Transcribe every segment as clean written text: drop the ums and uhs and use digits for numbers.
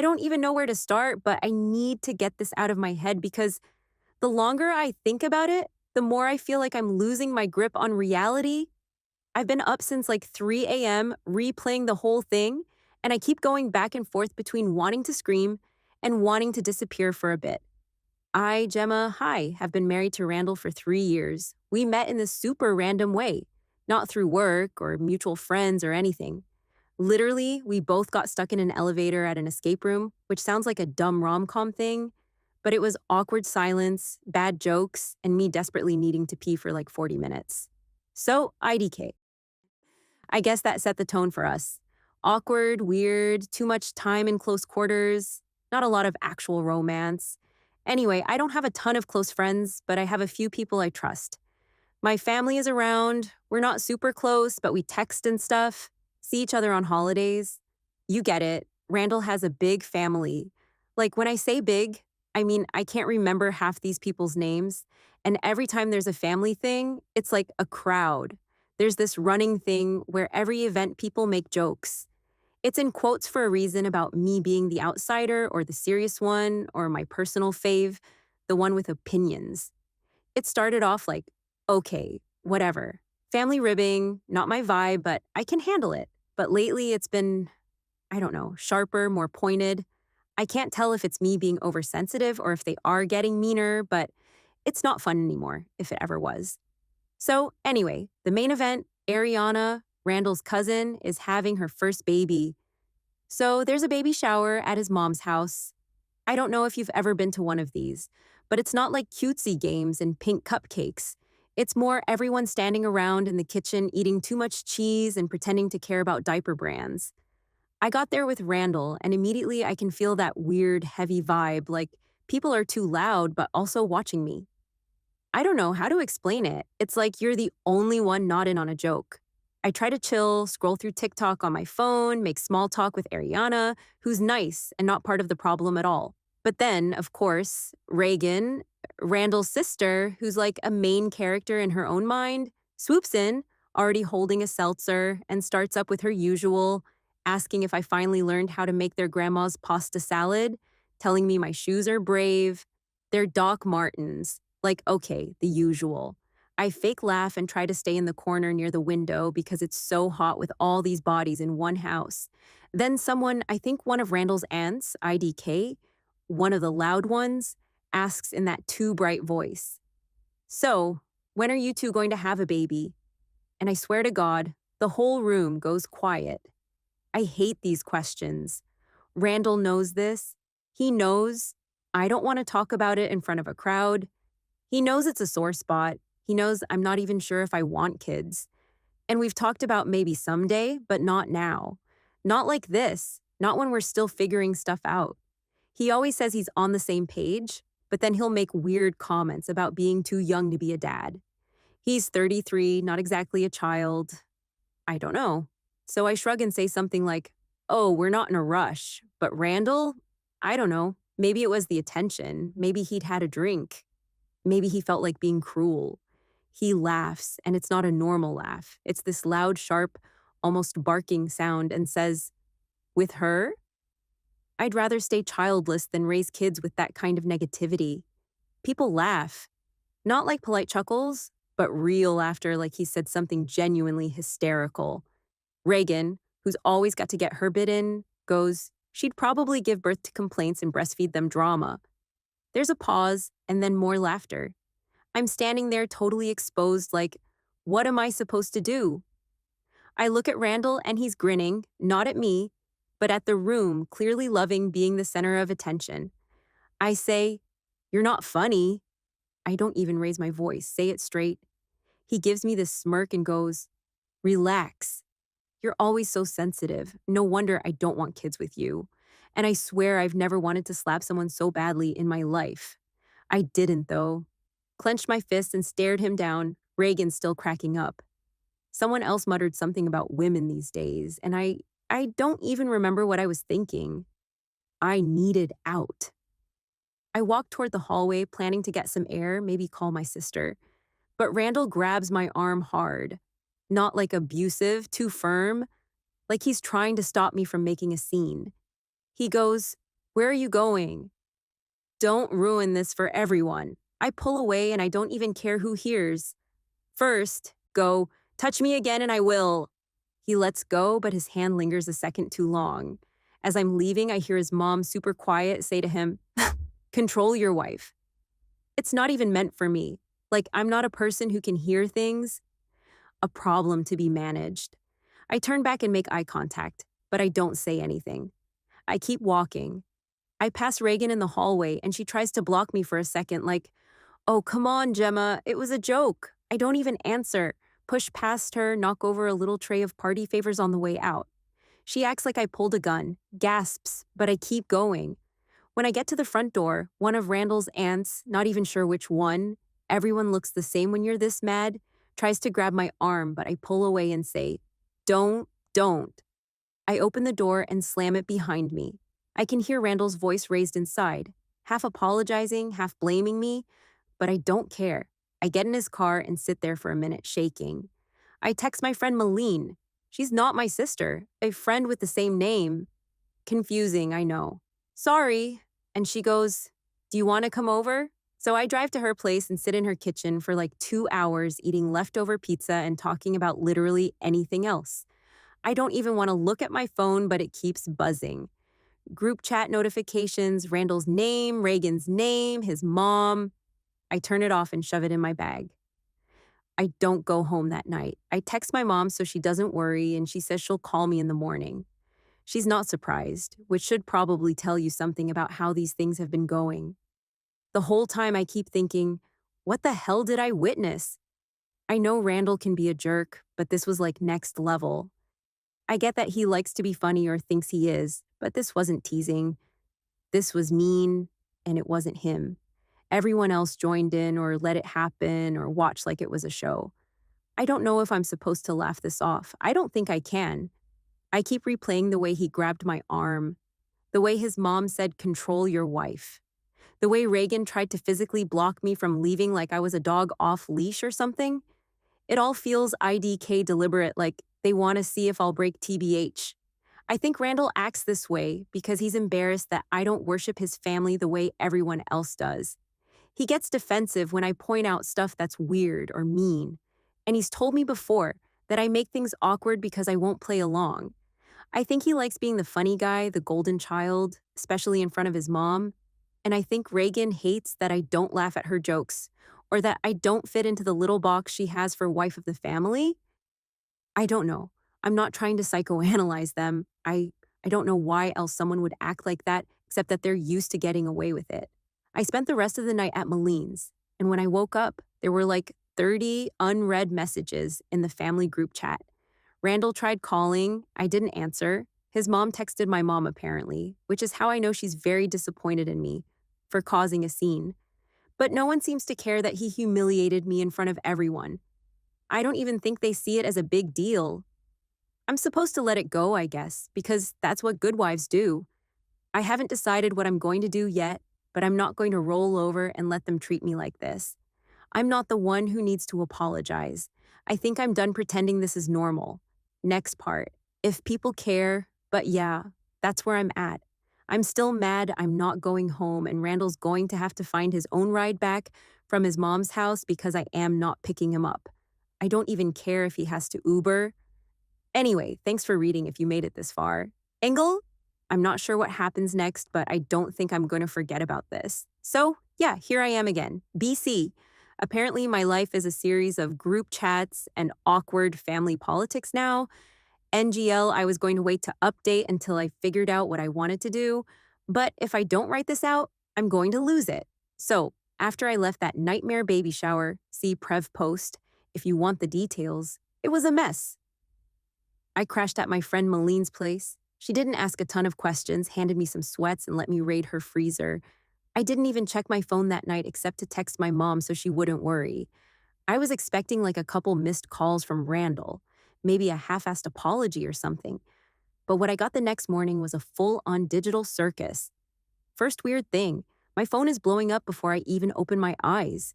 don't even know where to start, but I need to get this out of my head because the longer I think about it, the more I feel like I'm losing my grip on reality. I've been up since like 3 a.m. replaying the whole thing, and I keep going back and forth between wanting to scream and wanting to disappear for a bit. I, Gemma, hi, have been married to Randall for 3 years. We met in this super random way, not through work or mutual friends or anything. Literally, we both got stuck in an elevator at an escape room, which sounds like a dumb rom-com thing, but it was awkward silence, bad jokes, and me desperately needing to pee for like 40 minutes. So, IDK. I guess that set the tone for us. Awkward, weird, too much time in close quarters, not a lot of actual romance. Anyway, I don't have a ton of close friends, but I have a few people I trust. My family is around. We're not super close, but we text and stuff, see each other on holidays. You get it. Randall has a big family. Like when I say big, I mean I can't remember half these people's names. And every time there's a family thing, it's like a crowd. There's this running thing where every event people make jokes. It's in quotes for a reason about me being the outsider or the serious one or my personal fave, the one with opinions. It started off like, okay, whatever. Family ribbing, not my vibe, but I can handle it. But lately it's been, I don't know, sharper, more pointed. I can't tell if it's me being oversensitive or if they are getting meaner, but it's not fun anymore, if it ever was. So, anyway, the main event, Ariana, Randall's cousin, is having her first baby. So, there's a baby shower at his mom's house. I don't know if you've ever been to one of these, but it's not like cutesy games and pink cupcakes. It's more everyone standing around in the kitchen eating too much cheese and pretending to care about diaper brands. I got there with Randall, and immediately I can feel that weird, heavy vibe like people are too loud but also watching me. I don't know how to explain it. It's like you're the only one not in on a joke. I try to chill, scroll through TikTok on my phone, make small talk with Ariana, who's nice and not part of the problem at all. But then, of course, Reagan, Randall's sister, who's like a main character in her own mind, swoops in, already holding a seltzer, and starts up with her usual, asking if I finally learned how to make their grandma's pasta salad, telling me my shoes are brave. They're Doc Martens. Like, okay, the usual. I fake laugh and try to stay in the corner near the window because it's so hot with all these bodies in one house. Then someone, I think one of Randall's aunts, IDK, one of the loud ones, asks in that too bright voice, "So, when are you two going to have a baby?" And I swear to God, the whole room goes quiet. I hate these questions. Randall knows this. He knows I don't want to talk about it in front of a crowd. He knows it's a sore spot. He knows I'm not even sure if I want kids. And we've talked about maybe someday, but not now. Not like this, not when we're still figuring stuff out. He always says he's on the same page, but then he'll make weird comments about being too young to be a dad. He's 33, not exactly a child. I don't know. So I shrug and say something like, "Oh, we're not in a rush." But Randall? I don't know. Maybe it was the attention. Maybe he'd had a drink. Maybe he felt like being cruel. He laughs, and it's not a normal laugh. It's this loud, sharp, almost barking sound and says, "With her? I'd rather stay childless than raise kids with that kind of negativity." People laugh. Not like polite chuckles, but real laughter like he said something genuinely hysterical. Reagan, who's always got to get her bit in, goes, "She'd probably give birth to complaints and breastfeed them drama." There's a pause, and then more laughter. I'm standing there totally exposed like, what am I supposed to do? I look at Randall and he's grinning, not at me, but at the room, clearly loving being the center of attention. I say, "You're not funny." I don't even raise my voice, say it straight. He gives me this smirk and goes, "Relax. You're always so sensitive. No wonder I don't want kids with you." And I swear I've never wanted to slap someone so badly in my life. I didn't, though. Clenched my fist and stared him down, Reagan still cracking up. Someone else muttered something about women these days, and I don't even remember what I was thinking. I needed out. I walked toward the hallway, planning to get some air, maybe call my sister. But Randall grabs my arm hard. Not like abusive, too firm, like he's trying to stop me from making a scene. He goes, Where are you going? Don't ruin this for everyone. I pull away and I don't even care who hears. First, go, touch me again and I will. He lets go, but his hand lingers a second too long. As I'm leaving, I hear his mom, super quiet, say to him, control your wife. It's not even meant for me. Like, I'm not a person who can hear things, a problem to be managed. I turn back and make eye contact, but I don't say anything. I keep walking. I pass Reagan in the hallway and she tries to block me for a second, like, oh, come on, Gemma, it was a joke. I don't even answer. Push past her, knock over a little tray of party favors on the way out. She acts like I pulled a gun, gasps, but I keep going. When I get to the front door, one of Randall's aunts, not even sure which one, everyone looks the same when you're this mad, tries to grab my arm, but I pull away and say, don't. I open the door and slam it behind me. I can hear Randall's voice raised inside, half apologizing, half blaming me, but I don't care. I get in his car and sit there for a minute, shaking. I text my friend Malene. She's not my sister, a friend with the same name. Confusing, I know. Sorry. And she goes, do you want to come over? So I drive to her place and sit in her kitchen for like 2 hours eating leftover pizza and talking about literally anything else. I don't even want to look at my phone, but it keeps buzzing. Group chat notifications, Randall's name, Reagan's name, his mom. I turn it off and shove it in my bag. I don't go home that night. I text my mom so she doesn't worry, and she says she'll call me in the morning. She's not surprised, which should probably tell you something about how these things have been going. The whole time I keep thinking, what the hell did I witness? I know Randall can be a jerk, but this was like next level. I get that he likes to be funny or thinks he is, but this wasn't teasing. This was mean, and it wasn't him. Everyone else joined in or let it happen or watched like it was a show. I don't know if I'm supposed to laugh this off. I don't think I can. I keep replaying the way he grabbed my arm, the way his mom said, control your wife, the way Reagan tried to physically block me from leaving like I was a dog off leash or something. It all feels IDK deliberate, like they want to see if I'll break TBH. I think Randall acts this way because he's embarrassed that I don't worship his family the way everyone else does. He gets defensive when I point out stuff that's weird or mean. And he's told me before that I make things awkward because I won't play along. I think he likes being the funny guy, the golden child, especially in front of his mom. And I think Reagan hates that I don't laugh at her jokes or that I don't fit into the little box she has for wife of the family. I don't know. I'm not trying to psychoanalyze them. I don't know why else someone would act like that except that they're used to getting away with it. I spent the rest of the night at Malene's, and when I woke up, there were like 30 unread messages in the family group chat. Randall tried calling. I didn't answer. His mom texted my mom apparently, which is how I know she's very disappointed in me for causing a scene. But no one seems to care that he humiliated me in front of everyone. I don't even think they see it as a big deal. I'm supposed to let it go, I guess, because that's what good wives do. I haven't decided what I'm going to do yet, but I'm not going to roll over and let them treat me like this. I'm not the one who needs to apologize. I think I'm done pretending this is normal. Next part. If people care, but yeah, that's where I'm at. I'm still mad I'm not going home and Randall's going to have to find his own ride back from his mom's house because I am not picking him up. I don't even care if he has to Uber. Anyway, thanks for reading if you made it this far. Engel? I'm not sure what happens next, but I don't think I'm going to forget about this. So, yeah, here I am again. BC. Apparently, my life is a series of group chats and awkward family politics now. NGL, I was going to wait to update until I figured out what I wanted to do. But if I don't write this out, I'm going to lose it. So, after I left that nightmare baby shower, see Prev post, if you want the details, it was a mess. I crashed at my friend Malene's place. She didn't ask a ton of questions, handed me some sweats, and let me raid her freezer. I didn't even check my phone that night except to text my mom so she wouldn't worry. I was expecting like a couple missed calls from Randall, maybe a half-assed apology or something. But what I got the next morning was a full-on digital circus. First weird thing, my phone is blowing up before I even open my eyes.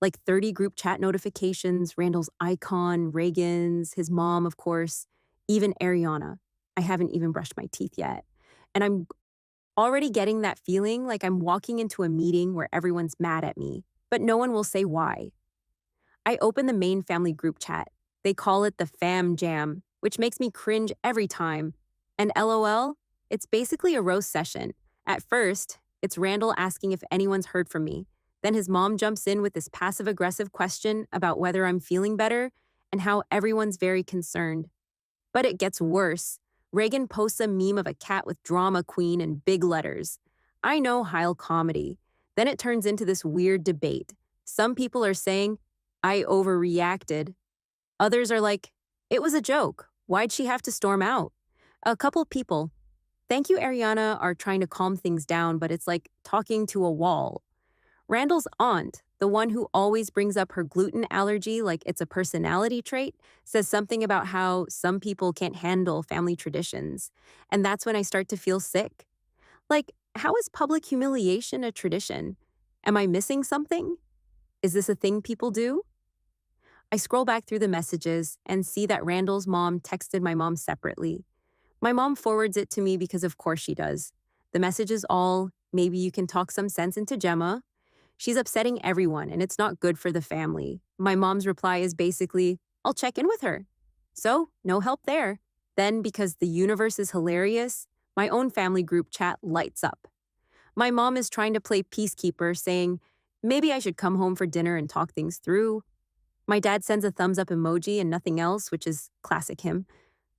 Like 30 group chat notifications, Randall's icon, Reagan's, his mom, of course, even Ariana. I haven't even brushed my teeth yet. And I'm Already getting that feeling like I'm walking into a meeting where everyone's mad at me, but no one will say why. I open the main family group chat. They call it the fam jam, which makes me cringe every time. And LOL, it's basically a roast session. At first, it's Randall asking if anyone's heard from me. Then his mom jumps in with this passive aggressive question about whether I'm feeling better and how everyone's very concerned. But it gets worse. Reagan posts a meme of a cat with drama queen in big letters. I know Heil comedy. Then it turns into this weird debate. Some people are saying, I overreacted. Others are like, it was a joke. Why'd she have to storm out? A couple people, thank you, Ariana, are trying to calm things down, but it's like talking to a wall. Randall's aunt, the one who always brings up her gluten allergy like it's a personality trait, says something about how some people can't handle family traditions. And that's when I start to feel sick. Like, how is public humiliation a tradition? Am I missing something? Is this a thing people do? I scroll back through the messages and see that Randall's mom texted my mom separately. My mom forwards it to me because of course she does. The message is all, maybe you can talk some sense into Gemma. She's upsetting everyone and it's not good for the family. My mom's reply is basically, I'll check in with her. So, no help there. Then, because the universe is hilarious, my own family group chat lights up. My mom is trying to play peacekeeper, saying, maybe I should come home for dinner and talk things through. My dad sends a thumbs up emoji and nothing else, which is classic him.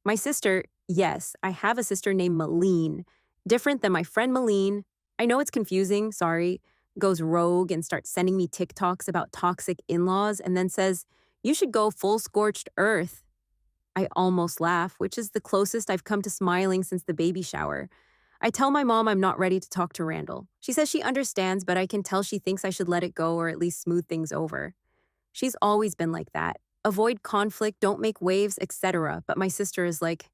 My sister, yes, I have a sister named Malene. Different than my friend Malene. I know it's confusing, sorry. Goes rogue and starts sending me TikToks about toxic in-laws and then says, you should go full scorched earth. I almost laugh, which is the closest I've come to smiling since the baby shower. I tell my mom I'm not ready to talk to Randall. She says she understands, but I can tell she thinks I should let it go or at least smooth things over. She's always been like that. Avoid conflict, don't make waves, etc. But my sister is like,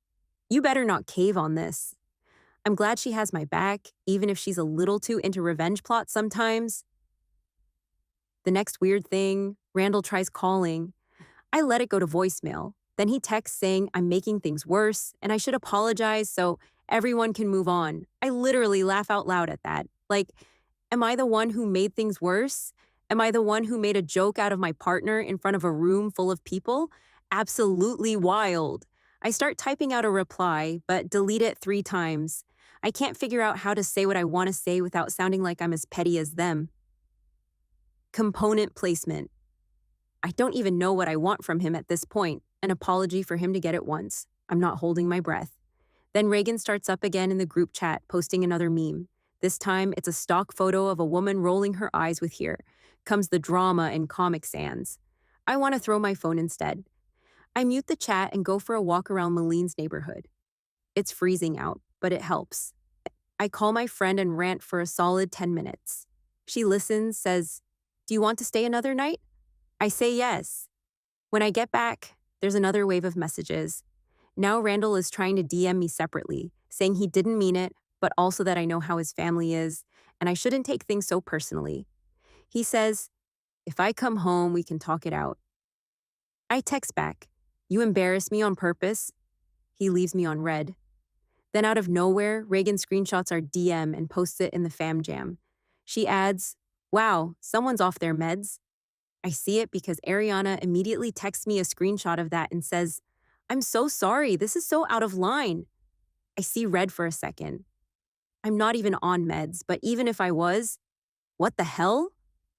you better not cave on this. I'm glad she has my back, even if she's a little too into revenge plots sometimes. The next weird thing, Randall tries calling. I let it go to voicemail. Then he texts saying I'm making things worse and I should apologize so everyone can move on. I literally laugh out loud at that. Like, am I the one who made things worse? Am I the one who made a joke out of my partner in front of a room full of people? Absolutely wild. I start typing out a reply, but delete it 3 times. I can't figure out how to say what I want to say without sounding like I'm as petty as them. Component placement. I don't even know what I want from him at this point. An apology for him to get it once. I'm not holding my breath. Then Reagan starts up again in the group chat, posting another meme. This time, it's a stock photo of a woman rolling her eyes with here. Comes the drama and Comic Sans. I want to throw my phone instead. I mute the chat and go for a walk around Malene's neighborhood. It's freezing out, but it helps. I call my friend and rant for a solid 10 minutes. She listens, says, do you want to stay another night? I say yes. When I get back, there's another wave of messages. Now Randall is trying to DM me separately, saying he didn't mean it, but also that I know how his family is, and I shouldn't take things so personally. He says, if I come home, we can talk it out. I text back, you embarrass me on purpose? He leaves me on red. Then out of nowhere, Reagan screenshots our DM and posts it in the fam jam. She adds, wow, someone's off their meds. I see it because Ariana immediately texts me a screenshot of that and says, I'm so sorry, this is so out of line. I see red for a second. I'm not even on meds, but even if I was, what the hell?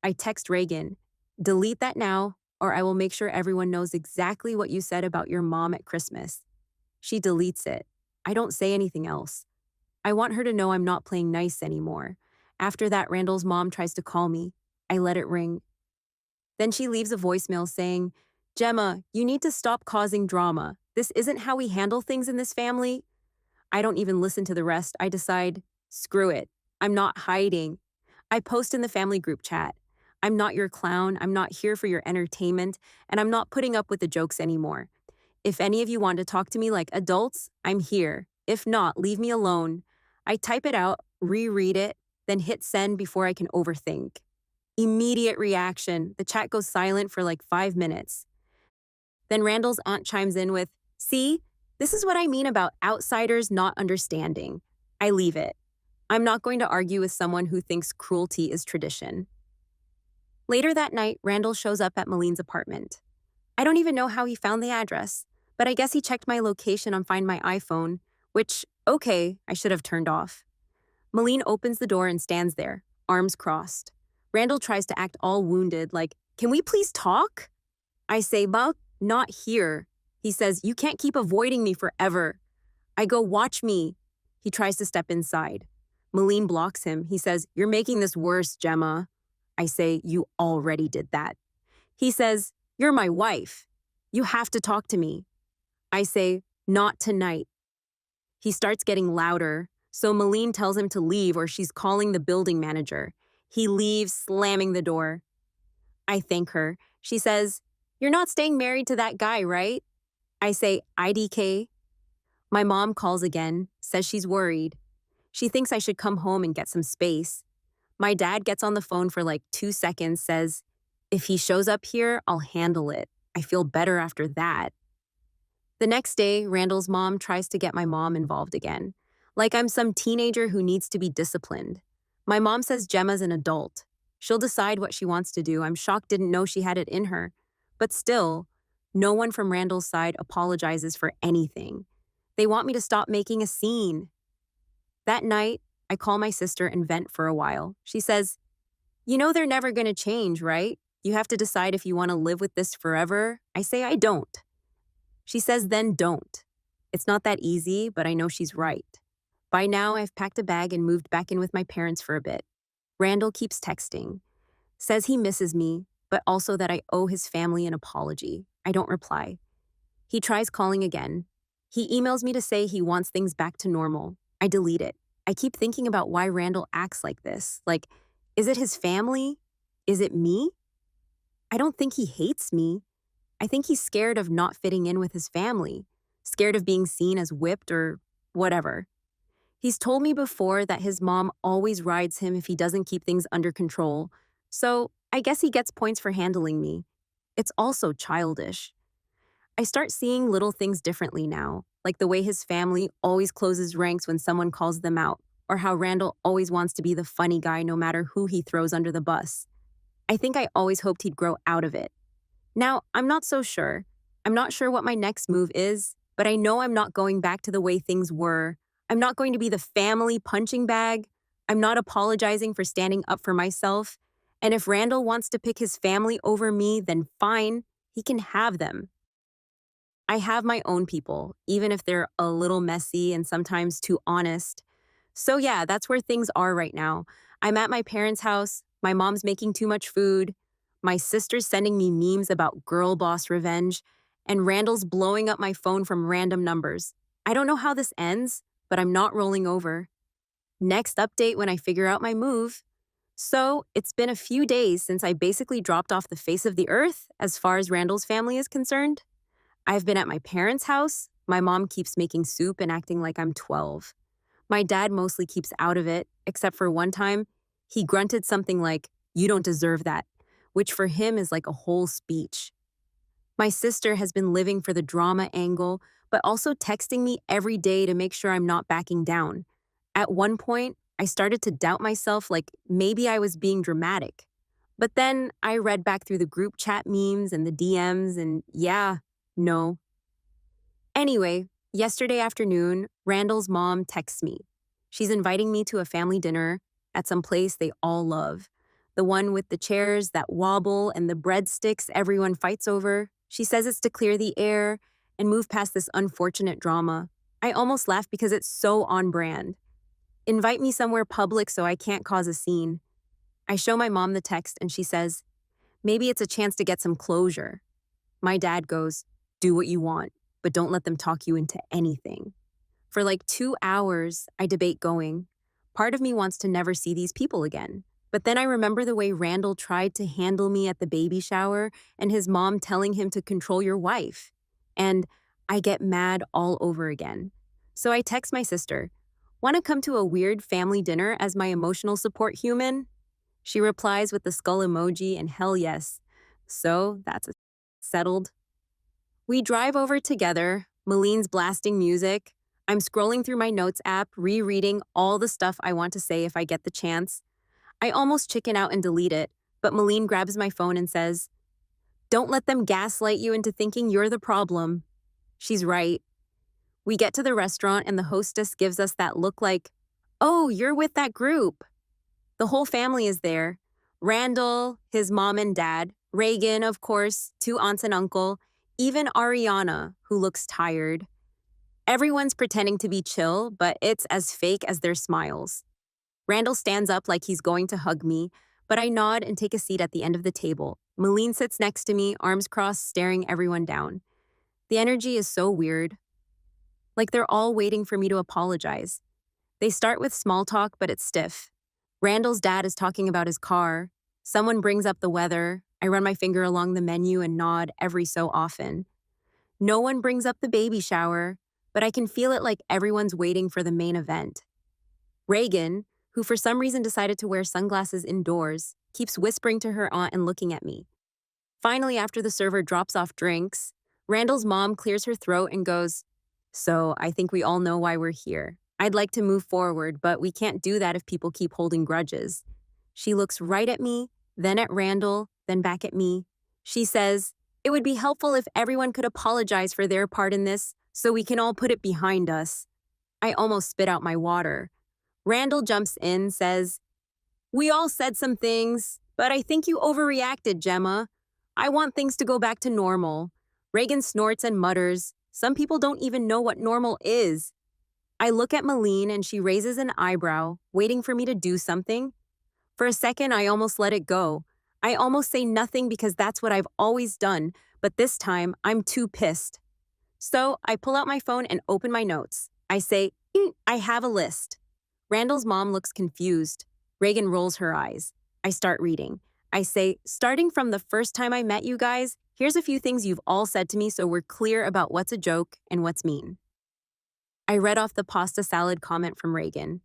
I text Reagan, delete that now, or I will make sure everyone knows exactly what you said about your mom at Christmas. She deletes it. I don't say anything else. I want her to know I'm not playing nice anymore. After that, Randall's mom tries to call me. I let it ring. Then she leaves a voicemail saying, Gemma, you need to stop causing drama. This isn't how we handle things in this family. I don't even listen to the rest. I decide, screw it. I'm not hiding. I post in the family group chat. I'm not your clown. I'm not here for your entertainment, and I'm not putting up with the jokes anymore. If any of you want to talk to me like adults, I'm here. If not, leave me alone. I type it out, reread it, then hit send before I can overthink. Immediate reaction. The chat goes silent for like 5 minutes. Then Randall's aunt chimes in with, see, this is what I mean about outsiders not understanding. I leave it. I'm not going to argue with someone who thinks cruelty is tradition. Later that night, Randall shows up at Maline's apartment. I don't even know how he found the address, but I guess he checked my location on Find My iPhone, which, okay, I should have turned off. Maline opens the door and stands there, arms crossed. Randall tries to act all wounded, like, "Can we please talk?" I say, "Well, not here." He says, "You can't keep avoiding me forever." I go, "Watch me." He tries to step inside. Maline blocks him. He says, "You're making this worse, Gemma." I say, "You already did that." He says, "You're my wife. You have to talk to me." I say, "Not tonight." He starts getting louder, so Maline tells him to leave or she's calling the building manager. He leaves, slamming the door. I thank her. She says, "You're not staying married to that guy, right?" I say, "IDK." My mom calls again, says she's worried. She thinks I should come home and get some space. My dad gets on the phone for like 2 seconds, says, "If he shows up here, I'll handle it. I feel better after that." The next day, Randall's mom tries to get my mom involved again, like I'm some teenager who needs to be disciplined. My mom says Gemma's an adult. She'll decide what she wants to do. I'm shocked didn't know she had it in her. But still, no one from Randall's side apologizes for anything. They want me to stop making a scene. That night, I call my sister and vent for a while. She says, "You know they're never going to change, right? You have to decide if you want to live with this forever." I say I don't. She says, "Then don't." It's not that easy, but I know she's right. By now, I've packed a bag and moved back in with my parents for a bit. Randall keeps texting, says he misses me, but also that I owe his family an apology. I don't reply. He tries calling again. He emails me to say he wants things back to normal. I delete it. I keep thinking about why Randall acts like this. Like, is it his family? Is it me? I don't think he hates me. I think he's scared of not fitting in with his family, scared of being seen as whipped or whatever. He's told me before that his mom always rides him if he doesn't keep things under control, so I guess he gets points for handling me. It's also childish. I start seeing little things differently now, like the way his family always closes ranks when someone calls them out, or how Randall always wants to be the funny guy no matter who he throws under the bus. I think I always hoped he'd grow out of it. Now, I'm not so sure. I'm not sure what my next move is, but I know I'm not going back to the way things were. I'm not going to be the family punching bag. I'm not apologizing for standing up for myself. And if Randall wants to pick his family over me, then fine, he can have them. I have my own people, even if they're a little messy and sometimes too honest. So yeah, that's where things are right now. I'm at my parents' house, my mom's making too much food, my sister's sending me memes about girl boss revenge, and Randall's blowing up my phone from random numbers. I don't know how this ends, but I'm not rolling over. Next update when I figure out my move. So, it's been a few days since I basically dropped off the face of the earth as far as Randall's family is concerned. I've been at my parents' house. My mom keeps making soup and acting like I'm 12. My dad mostly keeps out of it, except for one time, he grunted something like, "You don't deserve that," which for him is like a whole speech. My sister has been living for the drama angle, but also texting me every day to make sure I'm not backing down. At one point, I started to doubt myself, like maybe I was being dramatic. But then I read back through the group chat memes and the DMs, and yeah, no. Anyway, yesterday afternoon, Randall's mom texts me. She's inviting me to a family dinner at some place they all love. The one with the chairs that wobble and the breadsticks everyone fights over. She says it's to clear the air and move past this unfortunate drama. I almost laugh because it's so on brand. Invite me somewhere public so I can't cause a scene. I show my mom the text and she says, "Maybe it's a chance to get some closure." My dad goes, "Do what you want, but don't let them talk you into anything." For like 2 hours, I debate going. Part of me wants to never see these people again. But then I remember the way Randall tried to handle me at the baby shower and his mom telling him to control your wife. And I get mad all over again. So I text my sister, "Want to come to a weird family dinner as my emotional support human?" She replies with the skull emoji and hell yes. So that's settled. We drive over together, Maline's blasting music. I'm scrolling through my notes app, rereading all the stuff I want to say if I get the chance. I almost chicken out and delete it, but Malene grabs my phone and says, "Don't let them gaslight you into thinking you're the problem." She's right. We get to the restaurant and the hostess gives us that look like, "Oh, you're with that group." The whole family is there. Randall, his mom and dad, Reagan, of course, two aunts and uncle, even Ariana, who looks tired. Everyone's pretending to be chill, but it's as fake as their smiles. Randall stands up like he's going to hug me, but I nod and take a seat at the end of the table. Malene sits next to me, arms crossed, staring everyone down. The energy is so weird. Like they're all waiting for me to apologize. They start with small talk, but it's stiff. Randall's dad is talking about his car. Someone brings up the weather. I run my finger along the menu and nod every so often. No one brings up the baby shower, but I can feel it like everyone's waiting for the main event. Reagan, who for some reason decided to wear sunglasses indoors, keeps whispering to her aunt and looking at me. Finally, after the server drops off drinks, Randall's mom clears her throat and goes, "So I think we all know why we're here. I'd like to move forward, but we can't do that if people keep holding grudges." She looks right at me, then at Randall, then back at me. She says, "It would be helpful if everyone could apologize for their part in this so we can all put it behind us." I almost spit out my water. Randall jumps in, says, "We all said some things, but I think you overreacted, Gemma. I want things to go back to normal." Reagan snorts and mutters, "Some people don't even know what normal is." I look at Malene and she raises an eyebrow, waiting for me to do something. For a second, I almost let it go. I almost say nothing because that's what I've always done, but this time, I'm too pissed. So I pull out my phone and open my notes. I say, "I have a list." Randall's mom looks confused. Reagan rolls her eyes. I start reading. I say, "Starting from the first time I met you guys, here's a few things you've all said to me so we're clear about what's a joke and what's mean." I read off the pasta salad comment from Reagan.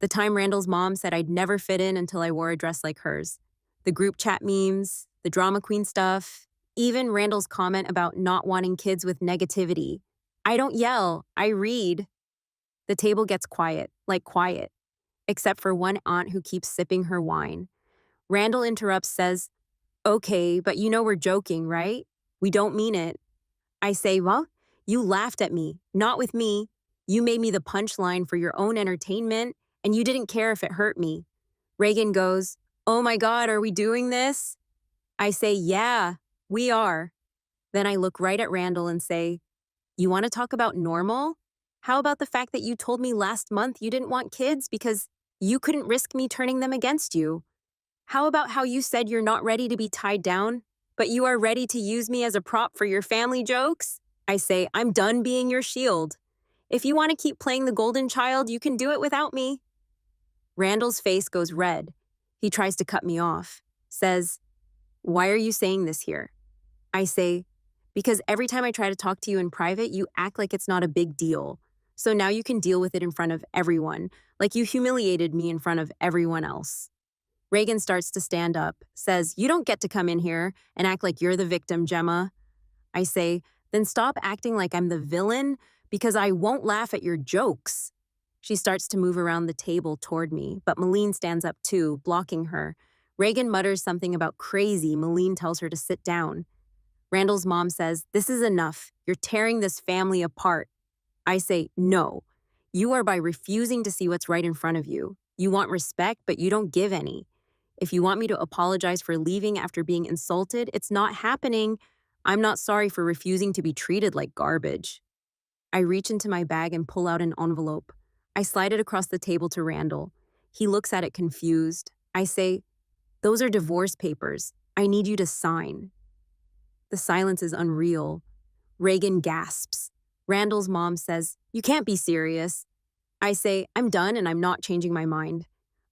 The time Randall's mom said I'd never fit in until I wore a dress like hers. The group chat memes, the drama queen stuff, even Randall's comment about not wanting kids with negativity. I don't yell, I read. The table gets quiet, like quiet, except for one aunt who keeps sipping her wine. Randall interrupts, says, "Okay, but you know we're joking, right? We don't mean it." I say, "Well, you laughed at me, not with me. You made me the punchline for your own entertainment, and you didn't care if it hurt me." Reagan goes, "Oh my God, are we doing this?" I say, "Yeah, we are." Then I look right at Randall and say, "You want to talk about normal? How about the fact that you told me last month you didn't want kids because you couldn't risk me turning them against you? How about how you said you're not ready to be tied down, but you are ready to use me as a prop for your family jokes?" I say, "I'm done being your shield. If you want to keep playing the golden child, you can do it without me." Randall's face goes red. He tries to cut me off, says, "Why are you saying this here?" I say, "Because every time I try to talk to you in private, you act like it's not a big deal. So now you can deal with it in front of everyone, like you humiliated me in front of everyone else." Reagan starts to stand up, says, "You don't get to come in here and act like you're the victim, Gemma." I say, "Then stop acting like I'm the villain because I won't laugh at your jokes." She starts to move around the table toward me, but Malene stands up too, blocking her. Reagan mutters something about crazy. Malene tells her to sit down. Randall's mom says, "This is enough. You're tearing this family apart." I say, "No. You are by refusing to see what's right in front of you. You want respect, but you don't give any. If you want me to apologize for leaving after being insulted, it's not happening. I'm not sorry for refusing to be treated like garbage." I reach into my bag and pull out an envelope. I slide it across the table to Randall. He looks at it confused. I say, "Those are divorce papers. I need you to sign." The silence is unreal. Reagan gasps. Randall's mom says, "You can't be serious." I say, "I'm done and I'm not changing my mind."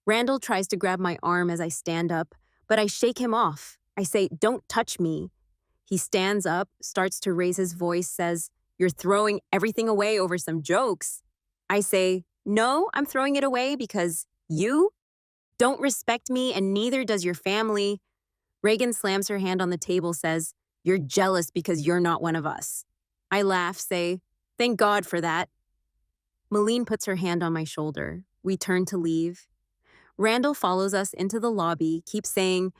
Randall tries to grab my arm as I stand up, but I shake him off. I say, "Don't touch me." He stands up, starts to raise his voice, says, "You're throwing everything away over some jokes." I say, "No, I'm throwing it away because you don't respect me and neither does your family." Reagan slams her hand on the table, says, "You're jealous because you're not one of us." I laugh, say, "Thank God for that." Malene puts her hand on my shoulder. We turn to leave. Randall follows us into the lobby, keeps saying,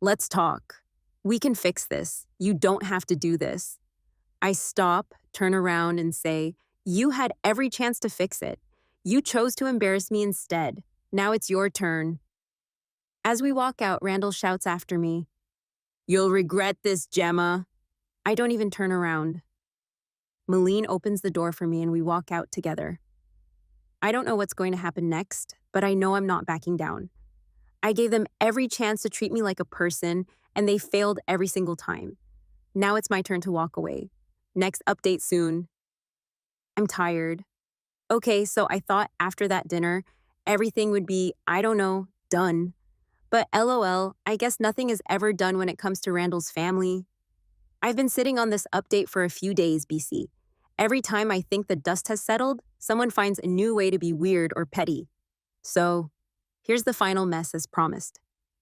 "Let's talk. We can fix this. You don't have to do this." I stop, turn around, and say, "You had every chance to fix it. You chose to embarrass me instead. Now it's your turn." As we walk out, Randall shouts after me, "You'll regret this, Gemma." I don't even turn around. Malene opens the door for me and we walk out together. I don't know what's going to happen next, but I know I'm not backing down. I gave them every chance to treat me like a person, and they failed every single time. Now it's my turn to walk away. Next update soon. I'm tired. Okay, so I thought after that dinner, everything would be, I don't know, done. But LOL, I guess nothing is ever done when it comes to Randall's family. I've been sitting on this update for a few days, BC. Every time I think the dust has settled, someone finds a new way to be weird or petty. So, here's the final mess as promised.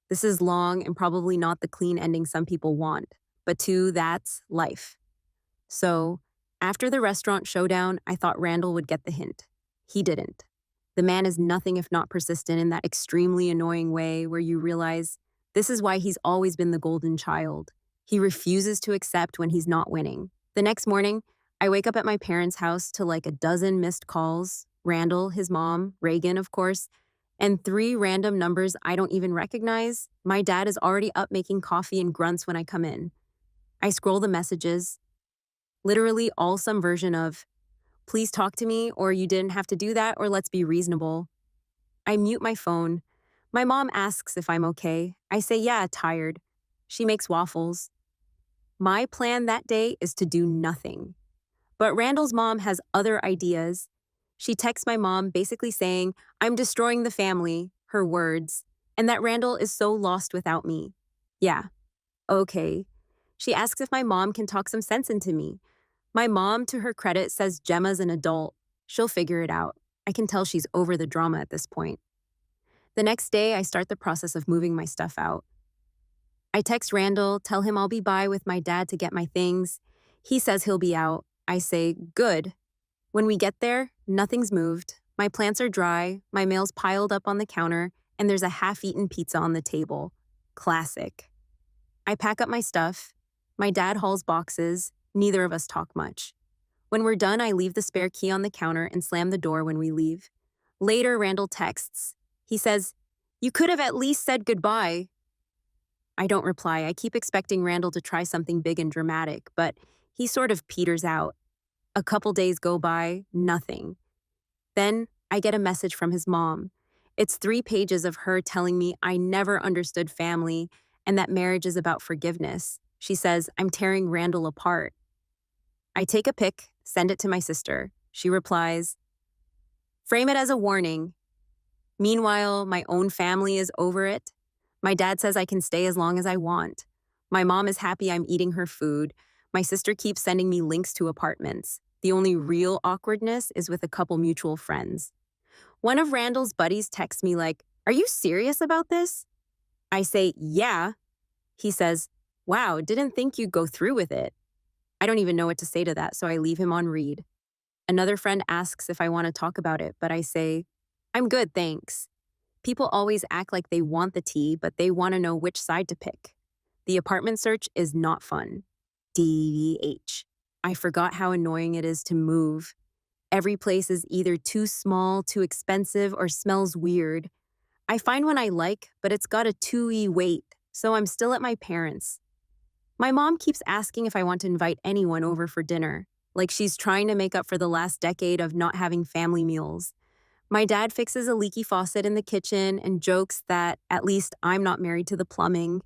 This is long and probably not the clean ending some people want, but that's life. So, after the restaurant showdown, I thought Randall would get the hint. He didn't. The man is nothing if not persistent in that extremely annoying way where you realize this is why he's always been the golden child. He refuses to accept when he's not winning. The next morning, I wake up at my parents' house to like a dozen missed calls, Randall, his mom, Reagan, of course, and 3 random numbers I don't even recognize. My dad is already up making coffee and grunts when I come in. I scroll the messages, literally all some version of, "Please talk to me," or "You didn't have to do that," or "Let's be reasonable." I mute my phone. My mom asks if I'm okay. I say, "Yeah, tired." She makes waffles. My plan that day is to do nothing. But Randall's mom has other ideas. She texts my mom basically saying, "I'm destroying the family," her words, and that Randall is so lost without me. Yeah, okay. She asks if my mom can talk some sense into me. My mom, to her credit, says Gemma's an adult. She'll figure it out. I can tell she's over the drama at this point. The next day, I start the process of moving my stuff out. I text Randall, tell him I'll be by with my dad to get my things. He says he'll be out. I say, good. When we get there, nothing's moved. My plants are dry, my mail's piled up on the counter, and there's a half-eaten pizza on the table. Classic. I pack up my stuff. My dad hauls boxes. Neither of us talk much. When we're done, I leave the spare key on the counter and slam the door when we leave. Later, Randall texts. He says, "You could have at least said goodbye." I don't reply. I keep expecting Randall to try something big and dramatic, but he sort of peters out. A couple days go by, nothing. Then I get a message from his mom. It's 3 pages of her telling me I never understood family and that marriage is about forgiveness. She says, I'm tearing Randall apart. I take a pic, send it to my sister. She replies, frame it as a warning. Meanwhile, my own family is over it. My dad says I can stay as long as I want. My mom is happy I'm eating her food. My sister keeps sending me links to apartments. The only real awkwardness is with a couple mutual friends. One of Randall's buddies texts me like, "Are you serious about this?" I say, "Yeah." He says, "Wow, didn't think you'd go through with it." I don't even know what to say to that, so I leave him on read. Another friend asks if I want to talk about it, but I say, "I'm good, thanks." People always act like they want the tea, but they want to know which side to pick. The apartment search is not fun. DH. I forgot how annoying it is to move. Every place is either too small, too expensive, or smells weird. I find one I like, but it's got a 2E wait, so I'm still at my parents'. My mom keeps asking if I want to invite anyone over for dinner, like she's trying to make up for the last decade of not having family meals. My dad fixes a leaky faucet in the kitchen and jokes that at least I'm not married to the plumbing.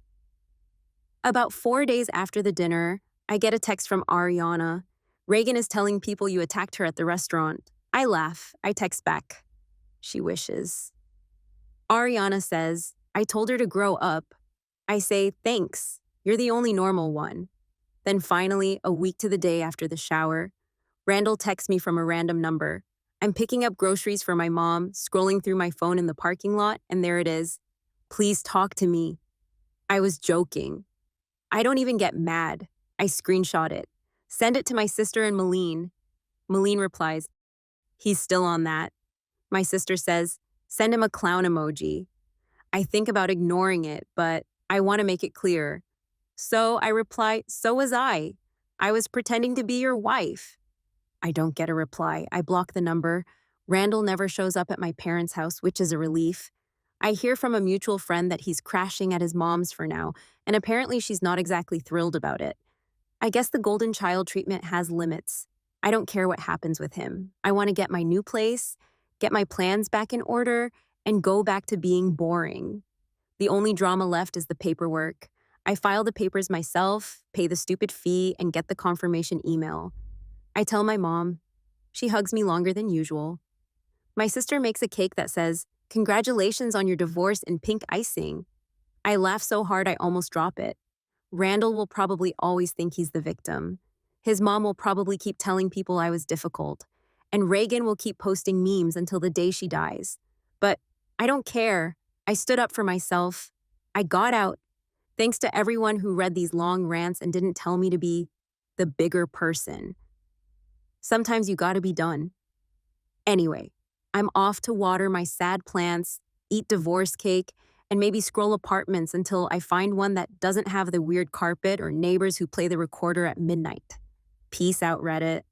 About 4 days after the dinner, I get a text from Ariana. Reagan is telling people you attacked her at the restaurant. I laugh. I text back. She wishes. Ariana says, I told her to grow up. I say, thanks. You're the only normal one. Then finally, a week to the day after the shower, Randall texts me from a random number. I'm picking up groceries for my mom, scrolling through my phone in the parking lot, and there it is. Please talk to me. I was joking. I don't even get mad. I screenshot it. Send it to my sister and Malene. Malene replies, He's still on that. My sister says, send him a clown emoji. I think about ignoring it, but I want to make it clear. So I reply, so was I. I was pretending to be your wife. I don't get a reply. I block the number. Randall never shows up at my parents' house, which is a relief. I hear from a mutual friend that he's crashing at his mom's for now, and apparently she's not exactly thrilled about it. I guess the golden child treatment has limits. I don't care what happens with him. I want to get my new place, get my plans back in order, and go back to being boring. The only drama left is the paperwork. I file the papers myself, pay the stupid fee, and get the confirmation email. I tell my mom. She hugs me longer than usual. My sister makes a cake that says, "Congratulations on your divorce," in pink icing. I laugh so hard I almost drop it. Randall will probably always think he's the victim. His mom will probably keep telling people I was difficult. And Reagan will keep posting memes until the day she dies. But I don't care. I stood up for myself. I got out. Thanks to everyone who read these long rants and didn't tell me to be the bigger person. Sometimes you gotta be done. Anyway, I'm off to water my sad plants, eat divorce cake, and maybe scroll apartments until I find one that doesn't have the weird carpet or neighbors who play the recorder at midnight. Peace out, Reddit.